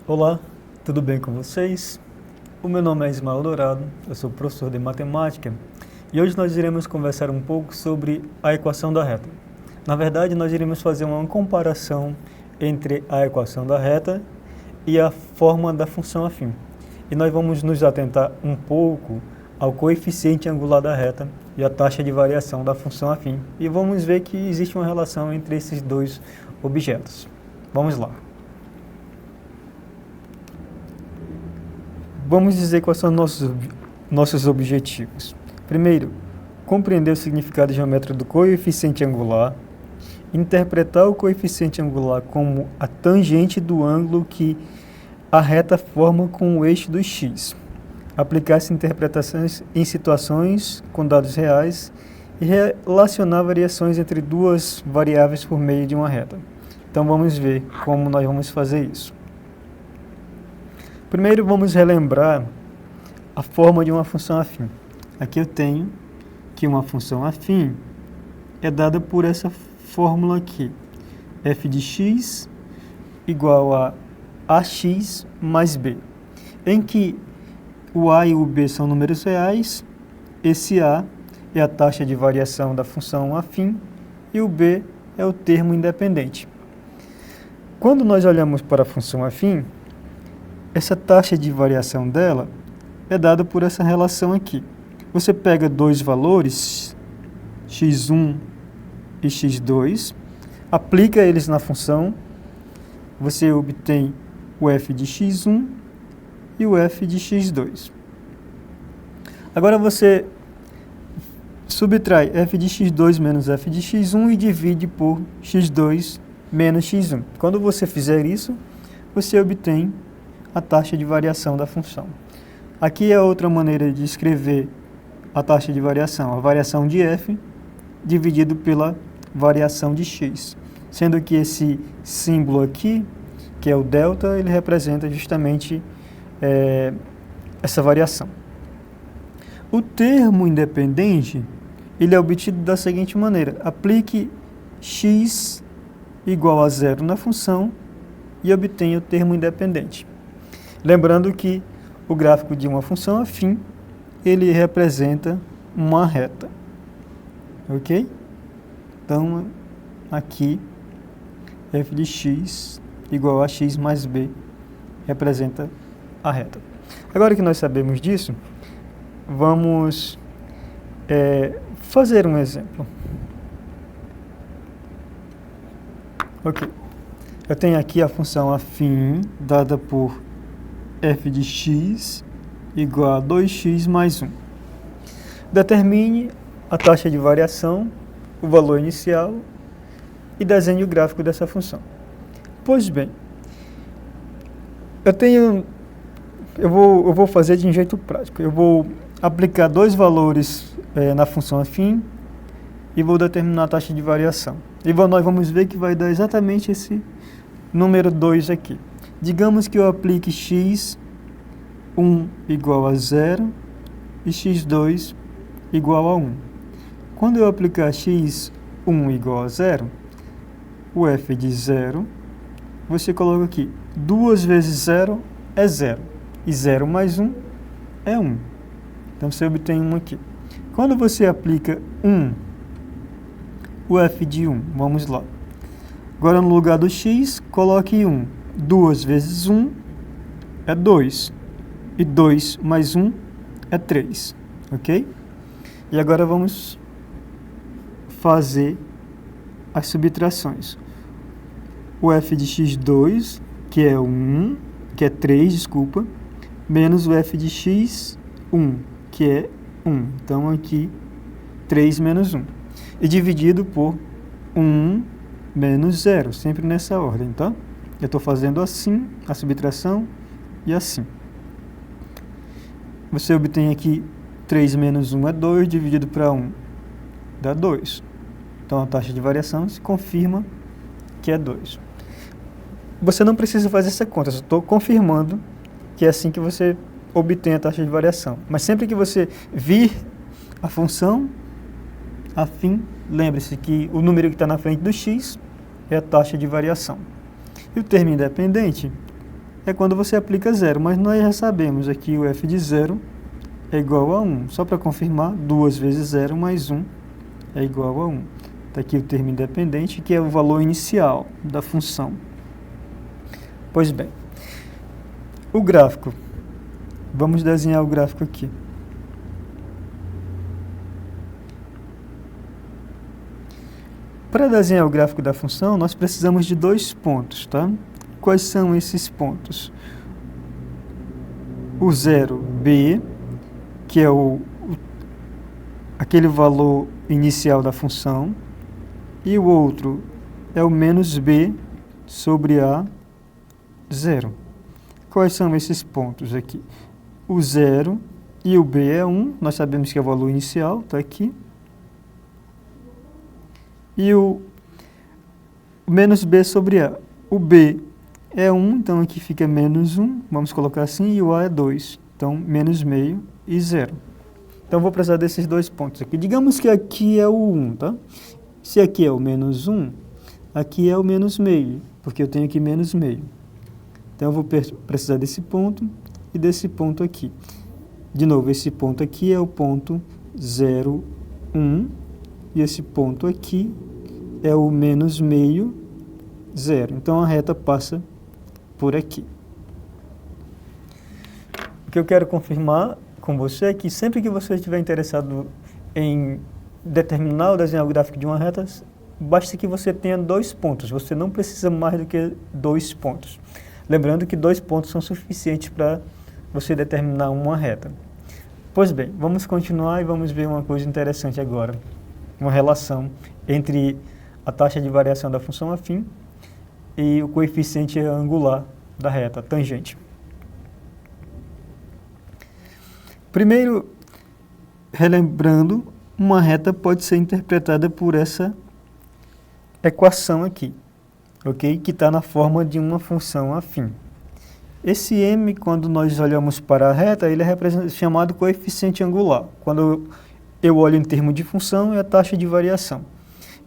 Olá, tudo bem com vocês? O meu nome é Ismael Dourado, eu sou professor de matemática e hoje nós iremos conversar um pouco sobre a equação da reta. Na verdade, nós iremos fazer uma comparação entre a equação da reta e a forma da função afim. E nós vamos nos atentar um pouco ao coeficiente angular da reta e a taxa de variação da função afim. E vamos ver que existe uma relação entre esses dois objetos. Vamos lá. Vamos dizer quais são nossos objetivos. Primeiro, compreender o significado geométrico do coeficiente angular, interpretar o coeficiente angular como a tangente do ângulo que a reta forma com o eixo do x, aplicar essas interpretações em situações com dados reais e relacionar variações entre duas variáveis por meio de uma reta. Então vamos ver como nós vamos fazer isso. Primeiro vamos relembrar a forma de uma função afim. Aqui eu tenho que uma função afim é dada por essa fórmula aqui. F de x igual a ax mais b, em que o a e o b são números reais, esse a é a taxa de variação da função afim e o b é o termo independente. Quando nós olhamos para a função afim, essa taxa de variação dela é dada por essa relação aqui. Você pega dois valores, x1 e x2, aplica eles na função, você obtém o f de x1 e o f de x2. Agora você subtrai f de x2 menos f de x1 e divide por x2 menos x1. Quando você fizer isso, você obtém a taxa de variação da função. Aqui é outra maneira de escrever a taxa de variação, a variação de f dividido pela variação de x, sendo que esse símbolo aqui, que é o delta, ele representa justamente essa variação. O termo independente, ele é obtido da seguinte maneira: aplique x igual a zero na função e obtenha o termo independente. Lembrando que o gráfico de uma função afim, ele representa uma reta. Ok? Então, aqui, f de x igual a x mais b representa a reta. Agora que nós sabemos disso, vamos fazer um exemplo. Ok. Eu tenho aqui a função afim dada por f de x igual a 2x mais 1. Determine a taxa de variação, o valor inicial e desenhe o gráfico dessa função. Pois bem, eu vou fazer de um jeito prático. Eu vou aplicar dois valores na função afim e vou determinar a taxa de variação. E nós vamos ver que vai dar exatamente esse número 2 aqui. Digamos que eu aplique x1 igual a 0 e x2 igual a 1. Quando eu aplicar x1 igual a 0, o f de 0, você coloca aqui, 2 vezes 0 é 0, e 0 mais 1 é 1. Então você obtém 1 aqui. Quando você aplica 1, o f de 1, vamos lá. Agora, no lugar do x, coloque 1. 2 vezes 1 é 2. E 2 mais 1 é 3. Ok? E agora vamos fazer as subtrações. O f de x2, que é 3, desculpa, menos o f de x1, que é 1. Então, aqui, 3 menos 1. E dividido por 1 menos 0, sempre nessa ordem, tá? Eu estou fazendo assim, a subtração, e assim. Você obtém aqui 3 menos 1 é 2, dividido para 1 dá 2. Então, a taxa de variação se confirma que é 2. Você não precisa fazer essa conta, eu só estou confirmando que é assim que você obtém a taxa de variação. Mas sempre que você vir a função afim, lembre-se que o número que está na frente do x é a taxa de variação. E o termo independente é quando você aplica zero, mas nós já sabemos aqui o f de zero é igual a 1. Só para confirmar, 2 vezes 0 mais 1 é igual a 1. Está aqui o termo independente, que é o valor inicial da função. Pois bem, o gráfico. Vamos desenhar o gráfico aqui. Para desenhar o gráfico da função, nós precisamos de 2 pontos, tá? Quais são esses pontos? O 0b, que é aquele valor inicial da função, e o outro é o menos b sobre a 0. Quais são esses pontos aqui? O 0 e o b é 1, nós sabemos que é o valor inicial, está aqui. E o menos b sobre a. O b é 1, então aqui fica menos 1, vamos colocar assim, e o a é 2. Então, menos meio e 0. Então, vou precisar desses 2 pontos aqui. Digamos que aqui é o 1, tá? Se aqui é o menos 1, aqui é o menos meio, porque eu tenho aqui menos meio. Então, eu vou precisar desse ponto e desse ponto aqui. De novo, esse ponto aqui é o ponto 0, 1, e esse ponto aqui é o menos meio, 0. Então, a reta passa por aqui. O que eu quero confirmar com você é que sempre que você estiver interessado em determinar ou desenhar o gráfico de uma reta, basta que você tenha 2 pontos. Você não precisa mais do que 2 pontos. Lembrando que 2 pontos são suficientes para você determinar uma reta. Pois bem, vamos continuar e vamos ver uma coisa interessante agora. Uma relação entre a taxa de variação da função afim e o coeficiente angular da reta, a tangente. Primeiro, relembrando, uma reta pode ser interpretada por essa equação aqui, ok? Que está na forma de uma função afim. Esse m, quando nós olhamos para a reta, ele é chamado coeficiente angular. Quando eu olho em termos de função, é a taxa de variação.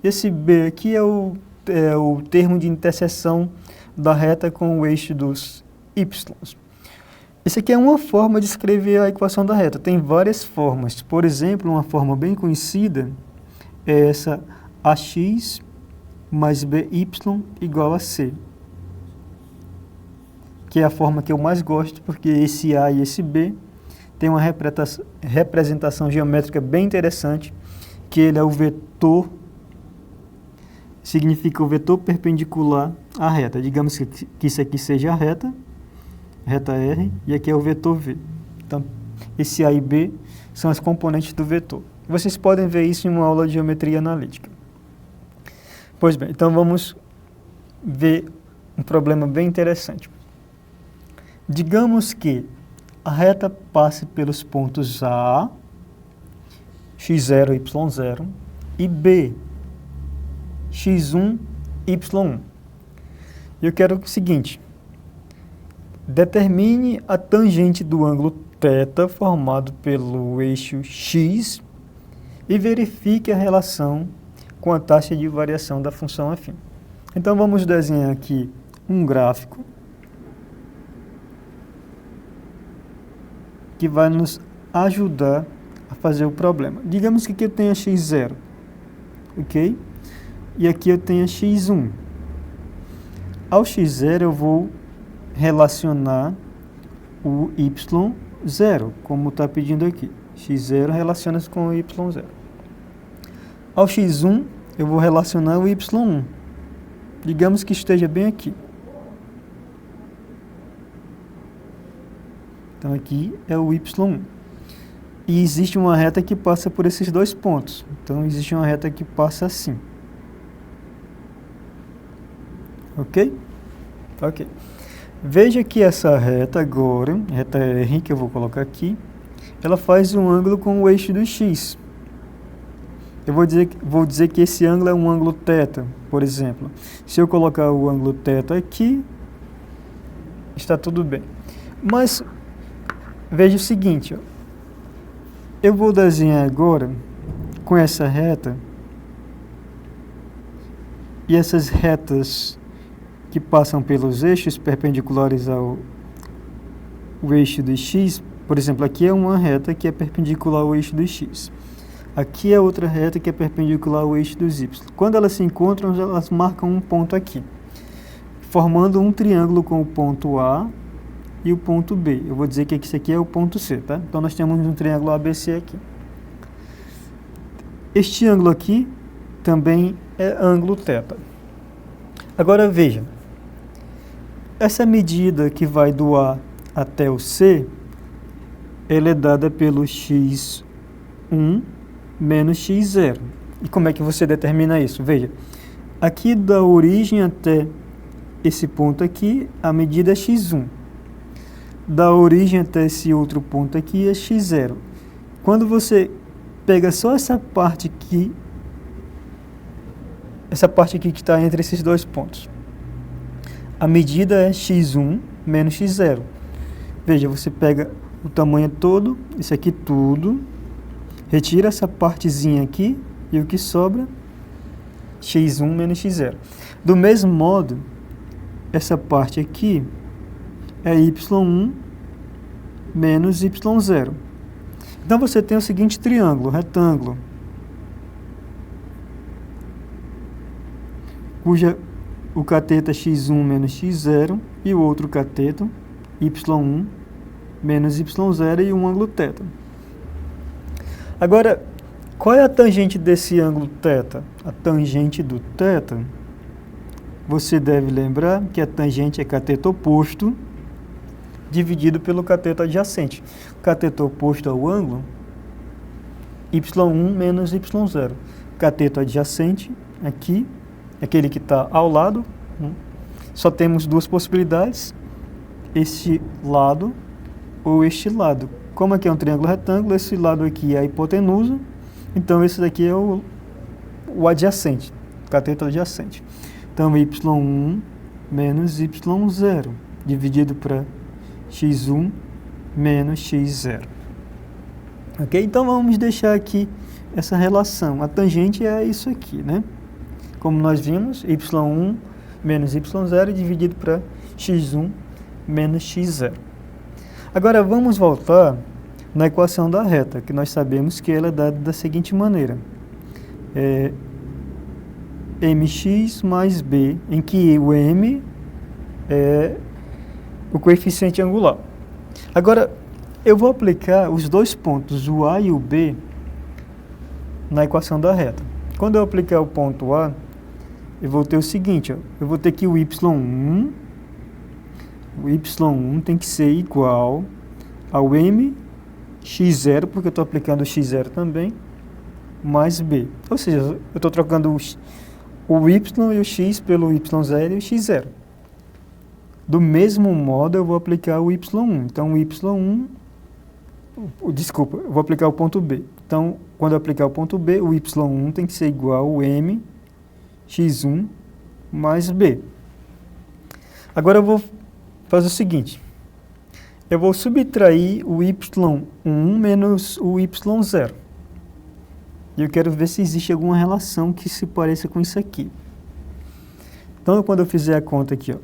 Esse b aqui é o termo de interseção da reta com o eixo dos y. Isso aqui é uma forma de escrever a equação da reta. Tem várias formas. Por exemplo, uma forma bem conhecida é essa ax mais by igual a c. Que é a forma que eu mais gosto, porque esse a e esse b tem uma representação geométrica bem interessante, que ele é o vetor, significa o vetor perpendicular à reta. Digamos que isso aqui seja a reta R, e aqui é o vetor V. Então, esse A e B são as componentes do vetor. Vocês podem ver isso em uma aula de geometria analítica. Pois bem, então vamos ver um problema bem interessante. Digamos que a reta passe pelos pontos A, x0, y0, e B, x1, y1. E eu quero o seguinte: determine a tangente do ângulo θ formado pelo eixo x e verifique a relação com a taxa de variação da função afim. Então, vamos desenhar aqui um gráfico que vai nos ajudar a fazer o problema. Digamos que aqui eu tenha x0, ok? E aqui eu tenha x1. Ao x0 eu vou relacionar o y0, como está pedindo aqui. x0 relaciona-se com o y0. Ao x1, eu vou relacionar o y1. Digamos que esteja bem aqui. Então, aqui é o y1. E existe uma reta que passa por esses 2 pontos. Então, existe uma reta que passa assim. Ok? Ok. Veja que essa reta agora, reta R, que eu vou colocar aqui, ela faz um ângulo com o eixo do x. Eu vou dizer que esse ângulo é um ângulo θ, por exemplo. Se eu colocar o ângulo θ aqui, está tudo bem. Mas veja o seguinte, ó. Eu vou desenhar agora com essa reta e essas retas que passam pelos eixos perpendiculares ao eixo do x. Por exemplo, aqui é uma reta que é perpendicular ao eixo do x. Aqui é outra reta que é perpendicular ao eixo dos y. Quando elas se encontram, elas marcam um ponto aqui, formando um triângulo com o ponto A e o ponto B. Eu vou dizer que isso aqui é o ponto C, tá? Então nós temos um triângulo ABC aqui. Este ângulo aqui também é ângulo θ. Agora veja, essa medida que vai do A até o C, ela é dada pelo x1 menos x0. E como é que você determina isso? Veja, aqui da origem até esse ponto aqui, a medida é x1. Da origem até esse outro ponto aqui é x0. Quando você pega só essa parte aqui que está entre esses dois pontos, a medida é x1 menos x0. Veja, você pega o tamanho todo, isso aqui tudo, retira essa partezinha aqui e o que sobra, x1 menos x0. Do mesmo modo, essa parte aqui é y1 menos y0. Então você tem o seguinte triângulo, retângulo, cuja o cateto é x1 menos x0 e o outro cateto y1 menos y0 e um ângulo θ. Agora, qual é a tangente desse ângulo θ? A tangente do θ, você deve lembrar que a tangente é cateto oposto dividido pelo cateto adjacente. O cateto oposto ao ângulo, y1 menos y0. Cateto adjacente, aqui, aquele que está ao lado, só temos duas possibilidades, este lado ou este lado. Como aqui é um triângulo retângulo, esse lado aqui é a hipotenusa, então esse daqui é o adjacente, cateto adjacente. Então, y1 menos y0, dividido para x1 menos x0. Ok? Então, vamos deixar aqui essa relação. A tangente é isso aqui, né? Como nós vimos, y1 menos y0 dividido para x1 menos x0. Agora, vamos voltar na equação da reta, que nós sabemos que ela é dada da seguinte maneira. mx mais b, em que o m é o coeficiente angular. Agora, eu vou aplicar os dois pontos, o A e o B, na equação da reta. Quando eu aplicar o ponto A, eu vou ter o seguinte, ó, eu vou ter que o y1 tem que ser igual ao mx0, porque eu estou aplicando o x0 também, mais b. Ou seja, eu estou trocando o y e o x pelo y0 e o x0. Do mesmo modo, eu vou aplicar o y1. Então, o y1... Desculpa, eu vou aplicar o ponto B. Então, quando eu aplicar o ponto B, o y1 tem que ser igual ao mx1 mais b. Agora, eu vou fazer o seguinte. Eu vou subtrair o y1 menos o y0. E eu quero ver se existe alguma relação que se pareça com isso aqui. Então, quando eu fizer a conta aqui, ó,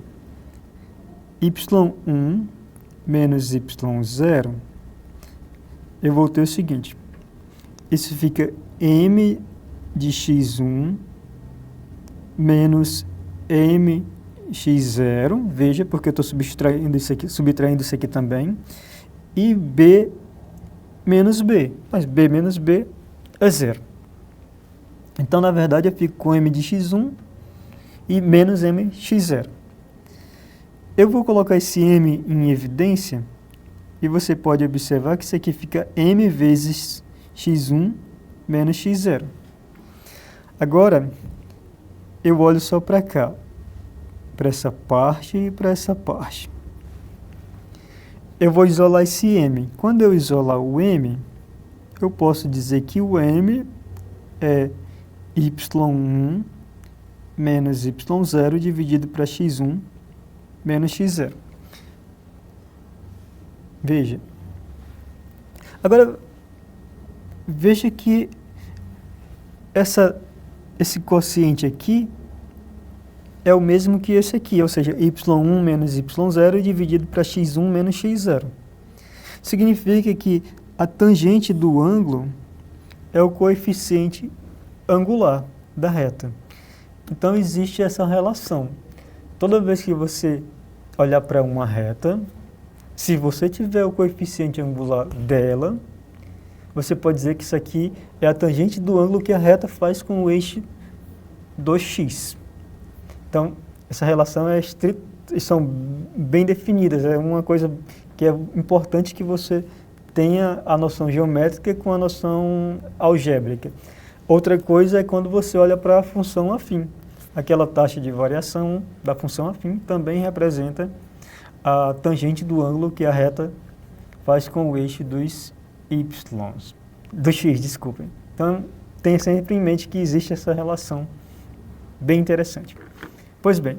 y1 menos y0, eu vou ter o seguinte. Isso fica m de x1 menos mx0, veja, porque eu estou subtraindo isso aqui também, e b menos b, mas b menos b é zero. Então, na verdade, eu fico com m de x1 e menos mx0. Eu vou colocar esse m em evidência e você pode observar que isso aqui fica m vezes x1 menos x0. Agora, eu olho só para cá, para essa parte e para essa parte. Eu vou isolar esse m. Quando eu isolar o m, eu posso dizer que o m é y1 menos y0 dividido para x1 menos x0. Veja. Agora, veja que esse quociente aqui é o mesmo que esse aqui, ou seja, y1 menos y0 dividido para x1 menos x0. Significa que a tangente do ângulo é o coeficiente angular da reta. Então, existe essa relação. Toda vez que você olhar para uma reta, se você tiver o coeficiente angular dela, você pode dizer que isso aqui é a tangente do ângulo que a reta faz com o eixo 2x. Então, essa relação são bem definidas. É uma coisa que é importante que você tenha a noção geométrica com a noção algébrica. Outra coisa é quando você olha para a função afim. Aquela taxa de variação da função afim também representa a tangente do ângulo que a reta faz com o eixo dos x, desculpem. Então, tenha sempre em mente que existe essa relação bem interessante. Pois bem,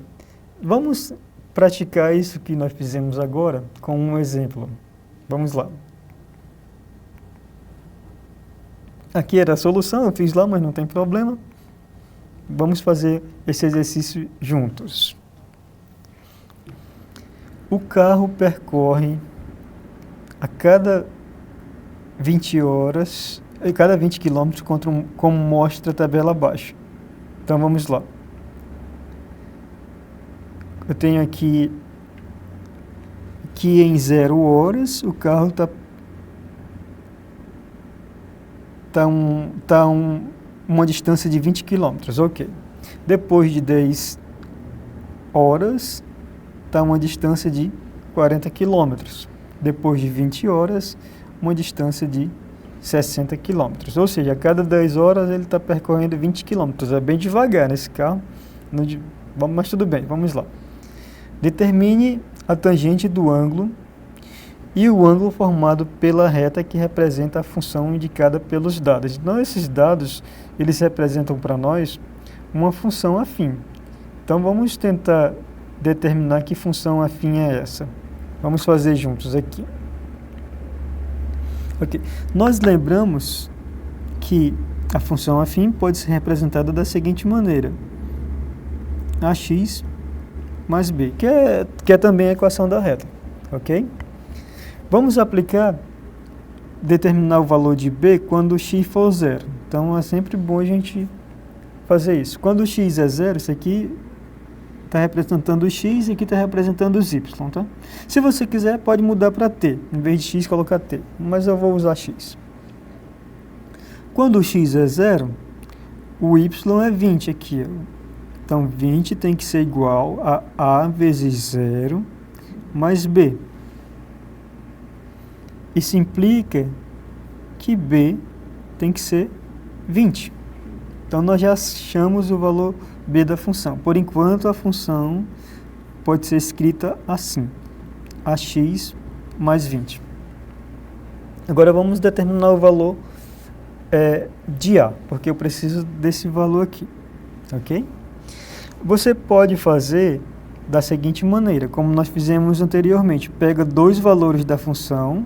vamos praticar isso que nós fizemos agora com um exemplo. Vamos lá. Aqui era a solução, eu fiz lá, mas não tem problema. Vamos fazer esse exercício juntos. O carro percorre a cada 20 horas, a cada 20 quilômetros, como mostra a tabela abaixo. Então, vamos lá. Eu tenho aqui que em 0 horas o carro está uma distância de 20 quilômetros, ok. Depois de 10 horas, está uma distância de 40 quilômetros. Depois de 20 horas, uma distância de 60 quilômetros. Ou seja, a cada 10 horas ele está percorrendo 20 quilômetros. É bem devagar nesse carro, mas tudo bem, vamos lá. Determine a tangente do ângulo e o ângulo formado pela reta que representa a função indicada pelos dados. Então, esses dados, eles representam para nós uma função afim. Então, vamos tentar determinar que função afim é essa. Vamos fazer juntos aqui. Ok. Nós lembramos que a função afim pode ser representada da seguinte maneira. Ax mais b, que é também a equação da reta. Ok? Vamos determinar o valor de b quando x for 0. Então, é sempre bom a gente fazer isso. Quando x é 0, isso aqui está representando o x e aqui está representando os y, tá? Se você quiser, pode mudar para t. Em vez de x, colocar t. Mas eu vou usar x. Quando o x é 0, o y é 20 aqui. Então, 20 tem que ser igual a vezes 0 mais b. Isso implica que b tem que ser 20. Então, nós já achamos o valor b da função. Por enquanto, a função pode ser escrita assim. Ax mais 20. Agora, vamos determinar o valor de a, porque eu preciso desse valor aqui. Ok? Você pode fazer da seguinte maneira, como nós fizemos anteriormente. Pega dois valores da função,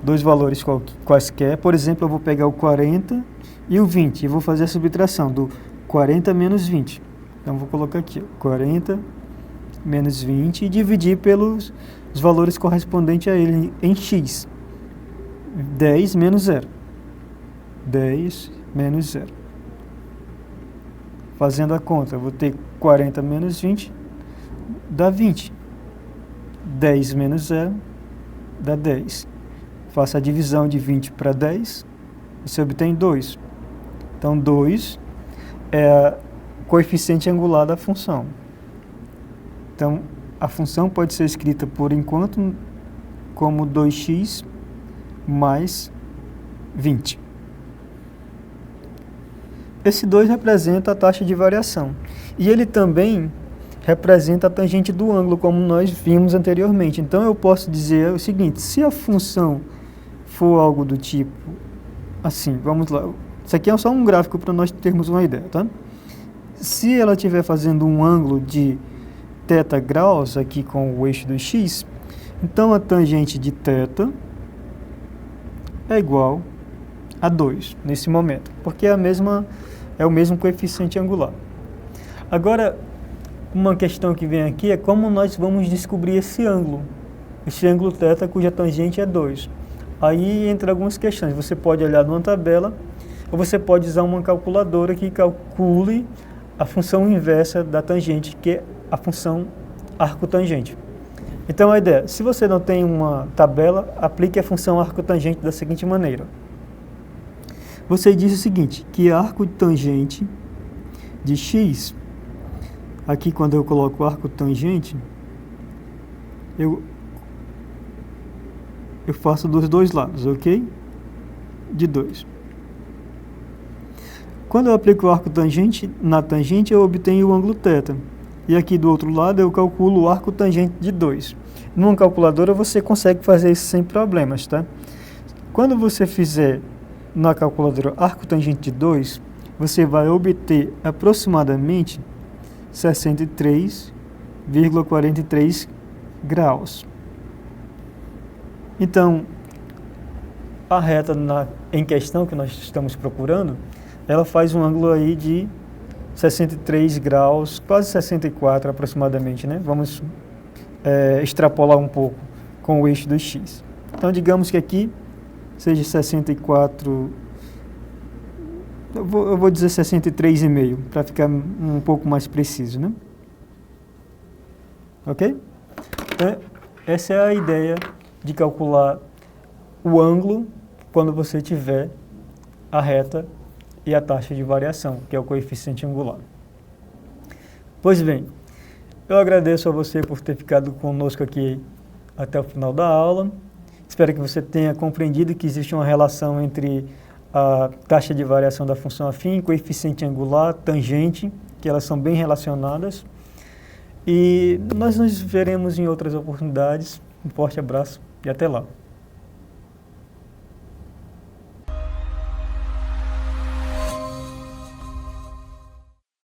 dois valores quaisquer. Por exemplo, eu vou pegar o 40 e o 20. E vou fazer a subtração do 40 menos 20. Então, vou colocar aqui, 40 menos 20 e dividir pelos os valores correspondentes a ele em x. 10 menos 0. 10 menos 0. Fazendo a conta, eu vou ter 40 menos 20, dá 20. 10 menos 0, dá 10. Faça a divisão de 20 para 10, você obtém 2. Então, 2 é o coeficiente angular da função. Então, a função pode ser escrita, por enquanto, como 2x mais 20. Esse 2 representa a taxa de variação. E ele também representa a tangente do ângulo, como nós vimos anteriormente. Então, eu posso dizer o seguinte, se a função for algo do tipo assim, vamos lá. Isso aqui é só um gráfico para nós termos uma ideia, tá? Se ela estiver fazendo um ângulo de θ graus aqui com o eixo do x, então a tangente de θ é igual a 2 nesse momento, porque é o mesmo coeficiente angular. Agora, Uma questão que vem aqui é como nós vamos descobrir esse ângulo θ cuja tangente é 2. Aí entra algumas questões, você pode olhar numa tabela, ou você pode usar uma calculadora que calcule a função inversa da tangente, que é a função arcotangente. Então a ideia, se você não tem uma tabela, aplique a função arcotangente da seguinte maneira. Você diz o seguinte, que a arcotangente de x, aqui quando eu coloco arcotangente, eu faço dos dois lados, ok? De 2. Quando eu aplico o arcotangente na tangente, eu obtenho o ângulo θ. E aqui do outro lado eu calculo o arcotangente de 2. Numa calculadora você consegue fazer isso sem problemas, tá? Quando você fizer na calculadora arcotangente de 2, você vai obter aproximadamente 63,43 graus. Então, a reta em questão que nós estamos procurando, ela faz um ângulo aí de 63 graus, quase 64 aproximadamente, né? Vamos extrapolar um pouco com o eixo do x. Então, digamos que aqui seja 64, eu vou dizer 63,5, para ficar um pouco mais preciso, né? Ok? Então, essa é a ideia de calcular o ângulo quando você tiver a reta e a taxa de variação, que é o coeficiente angular. Pois bem, eu agradeço a você por ter ficado conosco aqui até o final da aula. Espero que você tenha compreendido que existe uma relação entre a taxa de variação da função afim, coeficiente angular, tangente, que elas são bem relacionadas. E nós nos veremos em outras oportunidades. Um forte abraço e até lá.